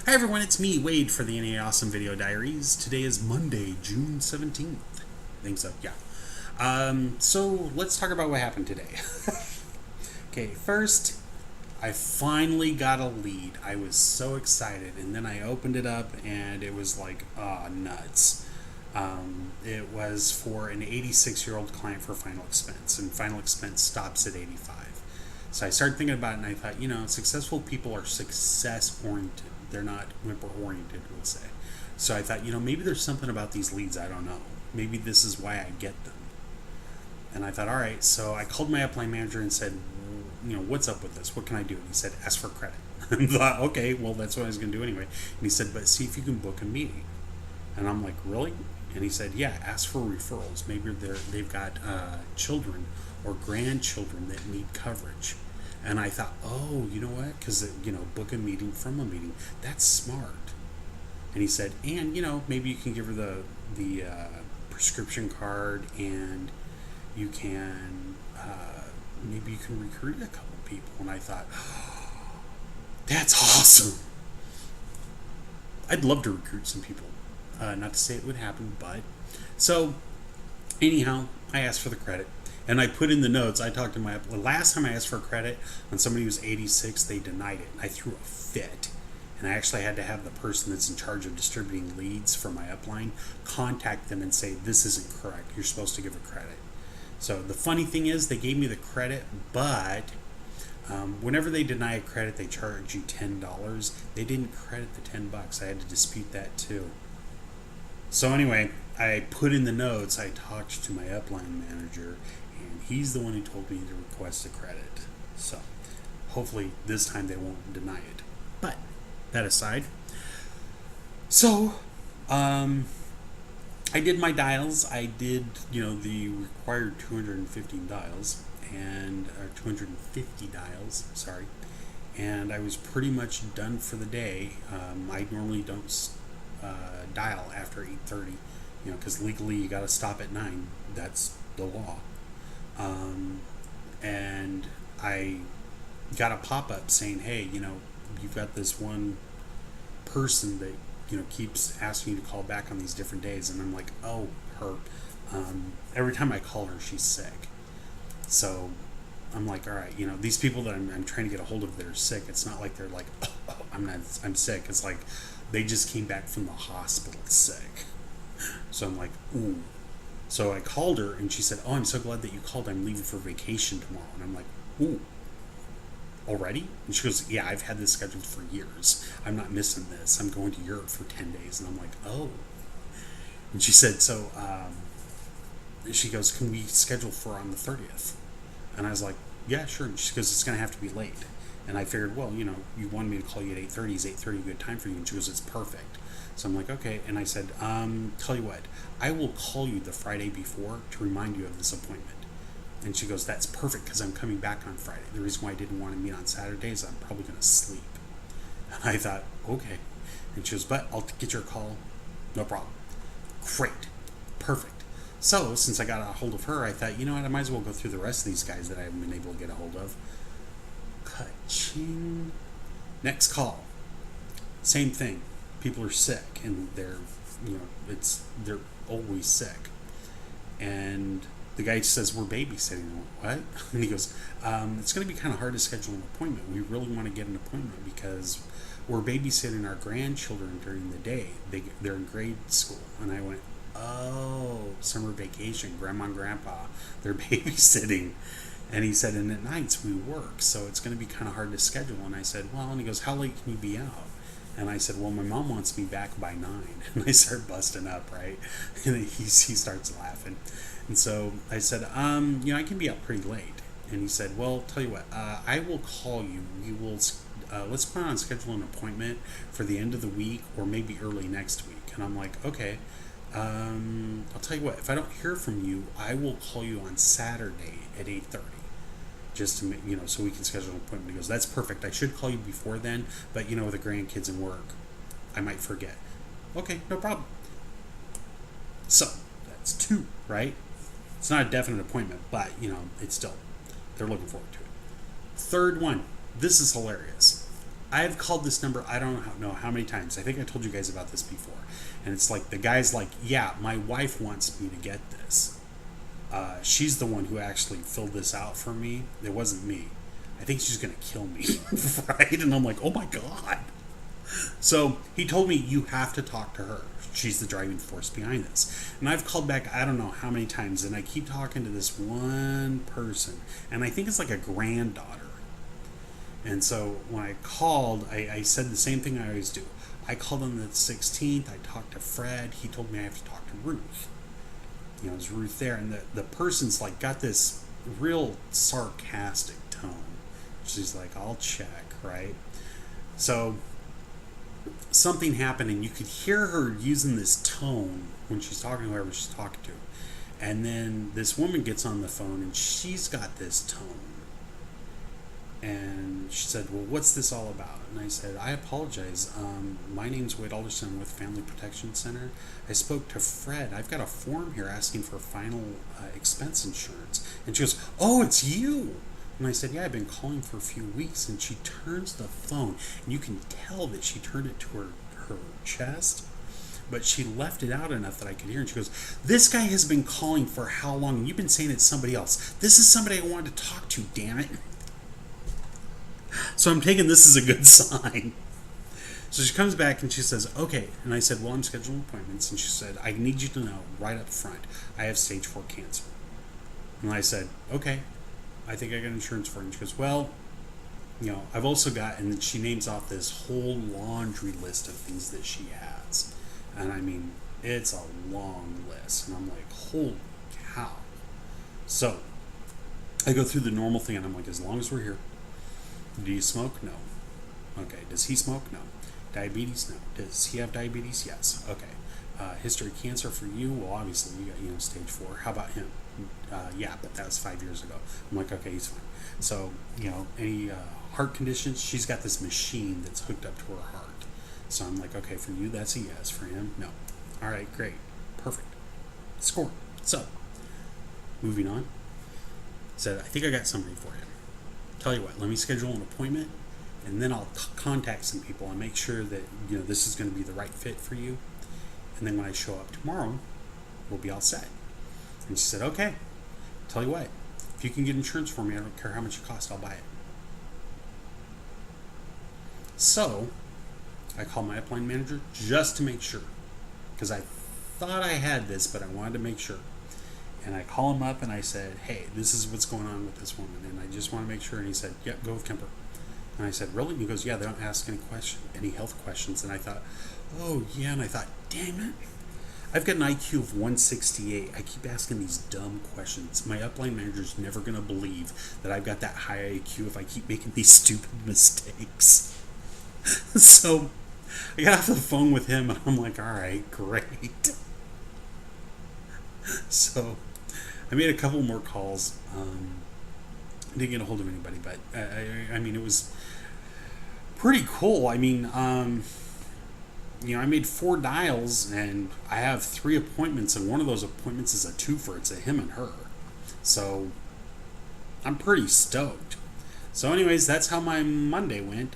Hi everyone, it's me, Wade, for the NAA Awesome Video Diaries. Today is Monday, June 17th. I think so, yeah. So let's talk about what happened today. Okay, first, I finally got a lead. I was so excited, and then I opened it up, and it was like, nuts. It was for an 86-year-old client for final expense, and final expense stops at 85. So I started thinking about it, and I thought, successful people are success-oriented. They're not whimper-oriented, we'll say. So I thought, maybe there's something about these leads I don't know. Maybe this is why I get them. And I thought, all right. So I called my upline manager and said, what's up with this? What can I do? And he said, ask for credit. And I thought, okay, well, that's what I was going to do anyway. And he said, but see if you can book a meeting. And I'm like, really? And he said, yeah, ask for referrals. Maybe they've got children or grandchildren that need coverage. And I thought, oh, you know what? Because, book a meeting from a meeting. That's smart. And he said, and, maybe you can give her the prescription card, and you can, maybe you can recruit a couple people. And I thought, oh, that's awesome. I'd love to recruit some people. Not to say it would happen, but. So, anyhow, I asked for the credit. And I put in the notes, I talked to last time I asked for credit on somebody who was 86, they denied it. I threw a fit. And I actually had to have the person that's in charge of distributing leads for my upline contact them and say, this isn't correct. You're supposed to give a credit. So the funny thing is, they gave me the credit, but whenever they deny a credit, they charge you $10. They didn't credit the $10. I had to dispute that too. So anyway, I put in the notes, I talked to my upline manager, and he's the one who told me to request a credit. So hopefully this time they won't deny it. But that aside, so I did my dials. I did, the required 215 dials and 250 dials, sorry. And I was pretty much done for the day. I normally don't dial after 8:30, because legally you got to stop at 9. That's the law. And I got a pop-up saying, hey, you've got this one person that keeps asking you to call back on these different days. And I'm like, oh, her. Every time I call her, she's sick. So I'm like, all right, these people that I'm trying to get a hold of that are sick, it's not like they're like, oh, I'm sick. It's like they just came back from the hospital sick. So I'm like, ooh. So I called her, and she said, oh, I'm so glad that you called. I'm leaving for vacation tomorrow. And I'm like, ooh, already? And she goes, yeah, I've had this scheduled for years. I'm not missing this. I'm going to Europe for 10 days. And I'm like, oh. And she said, so, she goes, can we schedule for on the 30th? And I was like, yeah, sure. And she goes, it's going to have to be late. And I figured, well, you wanted me to call you at 8:30. Is 8:30 a good time for you? And she goes, it's perfect. So I'm like, okay. And I said, tell you what, I will call you the Friday before to remind you of this appointment. And she goes, that's perfect, because I'm coming back on Friday. The reason why I didn't want to meet on Saturday is I'm probably going to sleep. And I thought, okay. And she goes, but I'll get your call. No problem. Great. Perfect. So, since I got a hold of her, I thought, you know what, I might as well go through the rest of these guys that I haven't been able to get a hold of. Ka-ching. Next call. Same thing. People are sick, and they're always sick. And the guy says, we're babysitting. What? And he goes, it's going to be kind of hard to schedule an appointment. We really want to get an appointment because we're babysitting our grandchildren during the day. They're in grade school. And I went, oh, summer vacation, grandma and grandpa, they're babysitting. And he said, and at nights we work, so it's going to be kind of hard to schedule. And I said, well, and he goes, how late can you be out? And I said, well, my mom wants me back by 9. And I start busting up, right? And he starts laughing. And so I said, I can be up pretty late. And he said, well, tell you what, I will call you. We will, let's plan on scheduling an appointment for the end of the week or maybe early next week. And I'm like, okay. I'll tell you what, if I don't hear from you, I will call you on Saturday at 8:30. Just to make, so we can schedule an appointment. He goes, that's perfect. I should call you before then, but with the grandkids and work, I might forget. Okay, no problem. So, that's 2, right? It's not a definite appointment, but, it's still, they're looking forward to it. Third one, this is hilarious. I've called this number, I don't know how many times. I think I told you guys about this before. And it's like, the guy's like, yeah, my wife wants me to get this. She's the one who actually filled this out for me. It wasn't me. I think she's going to kill me. Right? And I'm like, oh my God. So he told me, you have to talk to her. She's the driving force behind this. And I've called back, I don't know how many times, and I keep talking to this one person. And I think it's like a granddaughter. And so when I called, I said the same thing I always do. I called on the 16th. I talked to Fred. He told me I have to talk to Ruth. You know, there's Ruth there. And the person's like got this real sarcastic tone. She's like, I'll check, right? So something happened, and you could hear her using this tone when she's talking to whoever she's talking to. And then this woman gets on the phone, and she's got this tone. And she said, well, what's this all about? And I said, I apologize. My name's Wade Alderson with Family Protection Center. I spoke to Fred. I've got a form here asking for final expense insurance. And she goes, oh, it's you. And I said, yeah, I've been calling for a few weeks. And she turns the phone, and you can tell that she turned it to her chest, but she left it out enough that I could hear. And she goes, this guy has been calling for how long? And you've been saying it's somebody else. This is somebody I wanted to talk to, damn it. So I'm taking this as a good sign. So she comes back and she says, okay. And I said, well, I'm scheduling appointments. And she said, I need you to know right up front, I have stage 4 cancer. And I said, okay, I think I got insurance for it. And she goes, well, you know, I've also got, and then she names off this whole laundry list of things that she has. And I mean, it's a long list. And I'm like, holy cow. So I go through the normal thing, and I'm like, as long as we're here. Do you smoke? No. Okay. Does he smoke? No. Diabetes? No. Does he have diabetes? Yes. Okay. History of cancer for you? Well, obviously you got, stage 4. How about him? Yeah, but that was 5 years ago. I'm like, okay, he's fine. So, any heart conditions? She's got this machine that's hooked up to her heart. So I'm like, okay, for you, that's a yes. For him, no. All right, great. Perfect. Score. So, moving on. Said, I think I got somebody for you. Tell you what, let me schedule an appointment, and then I'll contact some people and make sure that this is going to be the right fit for you. And then when I show up tomorrow, we'll be all set. And she said, okay. Tell you what, if you can get insurance for me, I don't care how much it costs, I'll buy it. So I called my upline manager just to make sure, because I thought I had this, but I wanted to make sure. And I call him up and I said, hey, this is what's going on with this woman, and I just want to make sure. And he said, yep, go with Kemper. And I said, really? And he goes, yeah, they don't ask any health questions. And I thought, oh, yeah. And I thought, damn it. I've got an IQ of 168. I keep asking these dumb questions. My upline manager's never going to believe that I've got that high IQ if I keep making these stupid mistakes. So I got off the phone with him, and I'm like, all right, great. So I made a couple more calls. Didn't get a hold of anybody, but I mean, it was pretty cool. I mean, I made 4 dials, and I have 3 appointments, and one of those appointments is a twofer. It's a him and her. So I'm pretty stoked. So anyways, that's how my Monday went.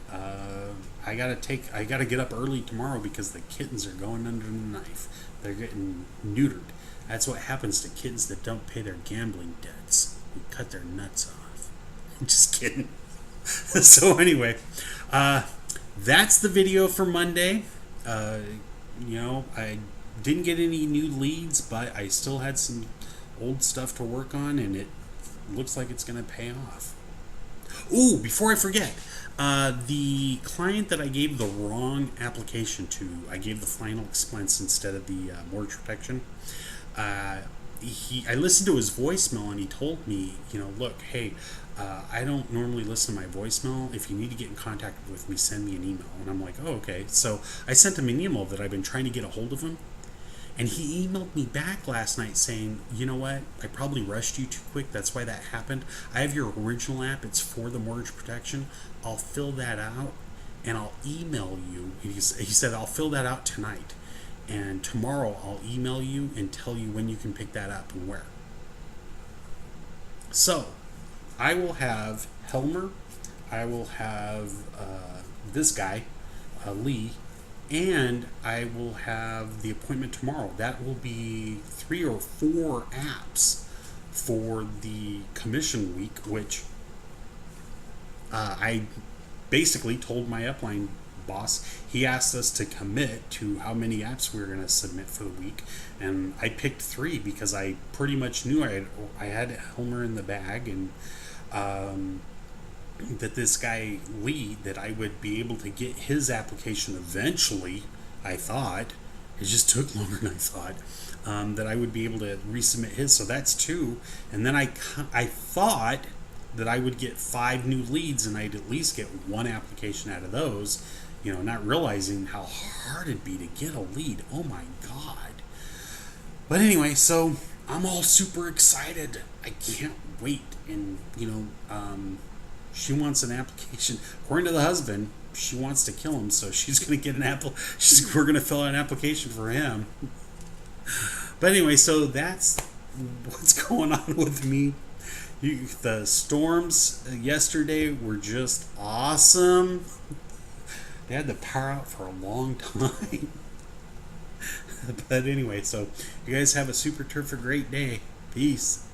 I gotta get up early tomorrow because the kittens are going under the knife. They're getting neutered. That's what happens to kids that don't pay their gambling debts. We cut their nuts off. I'm just kidding. So anyway, that's the video for Monday. I didn't get any new leads, but I still had some old stuff to work on, and it looks like it's going to pay off. Ooh, before I forget, the client that I gave the wrong application to, I gave the final expense instead of the mortgage protection. I listened to his voicemail, and he told me, look, hey, I don't normally listen to my voicemail. If you need to get in contact with me, send me an email. And I'm like, oh, okay. So I sent him an email that I've been trying to get a hold of him. And he emailed me back last night saying, you know what, I probably rushed you too quick. That's why that happened. I have your original app. It's for the mortgage protection. I'll fill that out, and I'll email you. He said, I'll fill that out tonight. And tomorrow I'll email you and tell you when you can pick that up and where. So I will have Helmer, I will have this guy, Lee, and I will have the appointment tomorrow. That will be 3 or 4 apps for the commission week, which I basically told my upline boss. He asked us to commit to how many apps we were going to submit for the week, and I picked 3 because I pretty much knew I had Helmer in the bag, and that this guy Lee, that I would be able to get his application eventually. I thought it just took longer than I thought. That I would be able to resubmit his, so that's 2, and then I thought that I would get 5 new leads, and I'd at least get 1 application out of those. Not realizing how hard it'd be to get a lead. Oh my god! But anyway, so I'm all super excited. I can't wait, and she wants an application. According to the husband, she wants to kill him, so she's gonna get we're gonna fill out an application for him. But anyway, so that's what's going on with me. The storms yesterday were just awesome. They had the power out for a long time. But anyway, so you guys have a super terrific great day. Peace.